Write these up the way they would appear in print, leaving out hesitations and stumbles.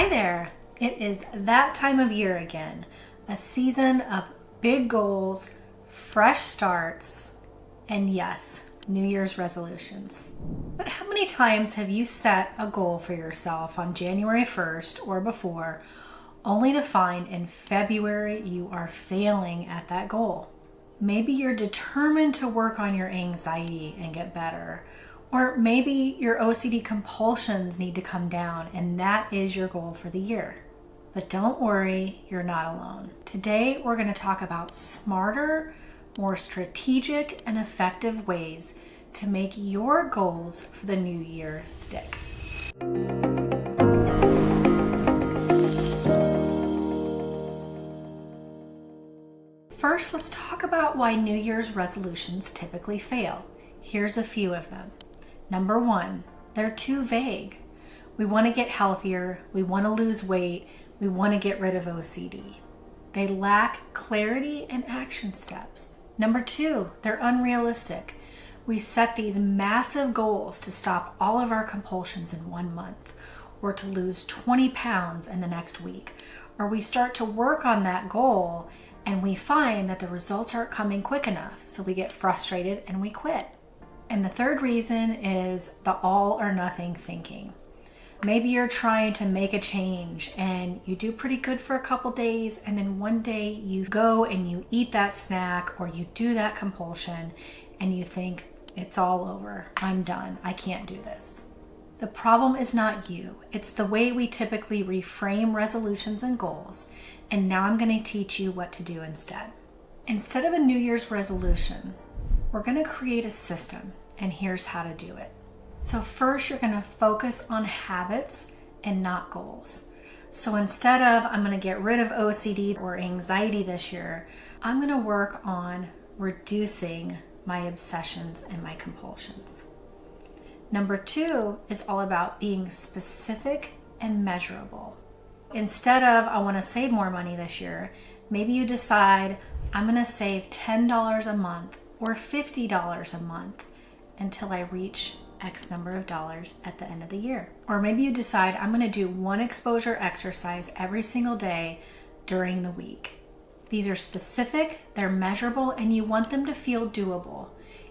Hi there. It is that time of year again, a season of big goals, fresh starts, and yes, New Year's resolutions. But how many times have you set a goal for yourself on January 1st or before, only to find in February you are failing at that goal? Maybe you're determined to work on your anxiety and get better. Or maybe your OCD compulsions need to come down and that is your goal for the year. But don't worry, you're not alone. Today we're going to talk about smarter, more strategic and effective ways to make your goals for the new year stick. First, let's talk about why New Year's resolutions typically fail. Here's a few of them. Number one, they're too vague. We want to get healthier, we want to lose weight, we want to get rid of OCD. They lack clarity and action steps. Number two, they're unrealistic. We set these massive goals to stop all of our compulsions in 1 month, or to lose 20 pounds in the next week, or we start to work on that goal and we find that the results aren't coming quick enough, so we get frustrated and we quit. And the third reason is the all or nothing thinking. Maybe you're trying to make a change and you do pretty good for a couple days, and then one day you go and you eat that snack or you do that compulsion and you think, it's all over, I'm done, I can't do this. The problem is not you, it's the way we typically reframe resolutions and goals, and now I'm going to teach you what to do instead. Instead of a New Year's resolution, we're going to create a system, and here's how to do it. So first, you're going to focus on habits and not goals. So instead of, I'm going to get rid of OCD or anxiety this year, I'm going to work on reducing my obsessions and my compulsions. Number two is all about being specific and measurable. Instead of, I want to save more money this year, maybe you decide, I'm going to save $10 a month or $50 a month until I reach X number of dollars at the end of the year. Or maybe you decide, I'm going to do one exposure exercise every single day during the week. These are specific, they're measurable, and you want them to feel doable.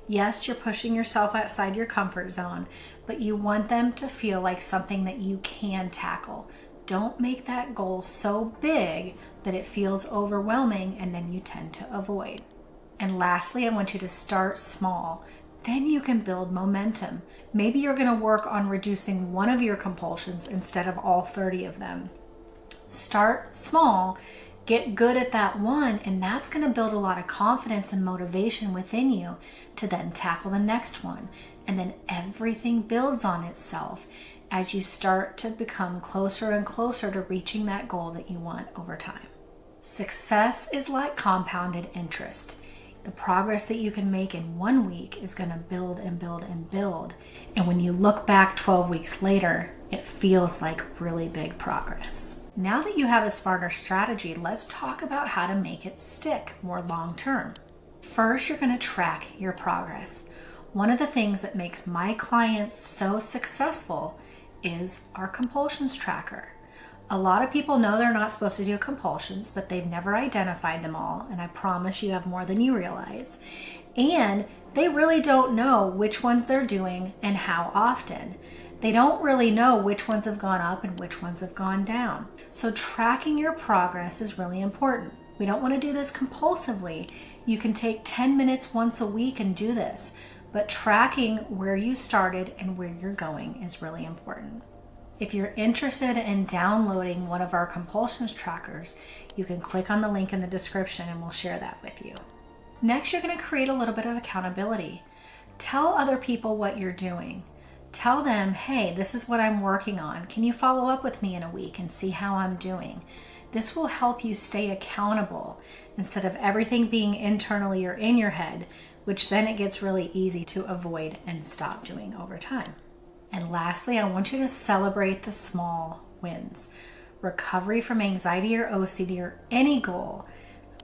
Yes, you're pushing yourself outside your comfort zone, but you want them to feel like something that you can tackle. Don't make that goal so big that it feels overwhelming and then you tend to avoid. And lastly, I want you to start small. Then you can build momentum. Maybe you're going to work on reducing one of your compulsions instead of all 30 of them. Start small, get good at that one, and that's going to build a lot of confidence and motivation within you to then tackle the next one. And then everything builds on itself as you start to become closer and closer to reaching that goal that you want over time. Success is like compounded interest. The progress that you can make in 1 week is going to build and build and build. And when you look back 12 weeks later, it feels like really big progress. Now that you have a smarter strategy, let's talk about how to make it stick more long term. First, you're going to track your progress. One of the things that makes my clients so successful is our compulsions tracker. A lot of people know they're not supposed to do compulsions, but they've never identified them all, and I promise you have more than you realize. And they really don't know which ones they're doing and how often. They don't really know which ones have gone up and which ones have gone down. So tracking your progress is really important. We don't want to do this compulsively. You can take 10 minutes once a week and do this, but tracking where you started and where you're going is really important. If you're interested in downloading one of our compulsions trackers, you can click on the link in the description and we'll share that with you. Next, you're going to create a little bit of accountability. Tell other people what you're doing. Tell them, hey, this is what I'm working on. Can you follow up with me in a week and see how I'm doing? This will help you stay accountable instead of everything being internally or in your head, which then it gets really easy to avoid and stop doing over time. And lastly, I want you to celebrate the small wins. Recovery from anxiety or OCD or any goal,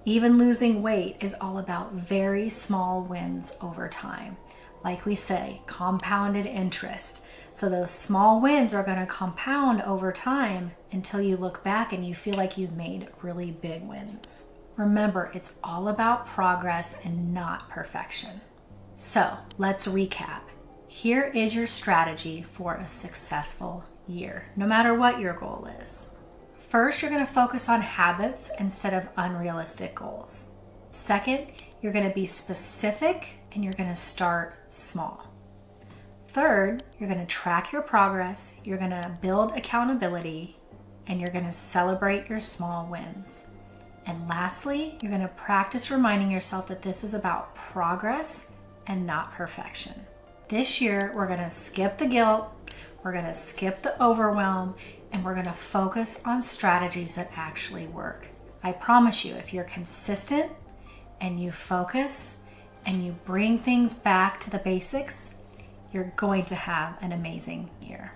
even losing weight, is all about very small wins over time. Like we say, compounded interest. So those small wins are going to compound over time until you look back and you feel like you've made really big wins. Remember, it's all about progress and not perfection. So let's recap. Here is your strategy for a successful year, no matter what your goal is. First, you're going to focus on habits instead of unrealistic goals. Second, you're going to be specific and you're going to start small. Third, you're going to track your progress, you're going to build accountability, and you're going to celebrate your small wins. And lastly, you're going to practice reminding yourself that this is about progress and not perfection. This year, we're going to skip the guilt, we're going to skip the overwhelm, and we're going to focus on strategies that actually work. I promise you, if you're consistent and you focus and you bring things back to the basics, you're going to have an amazing year.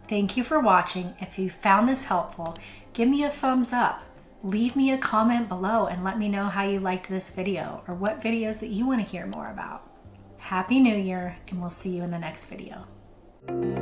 Thank you for watching. If you found this helpful, give me a thumbs up. Leave me a comment below and let me know how you liked this video or what videos that you want to hear more about. Happy New Year, and we'll see you in the next video.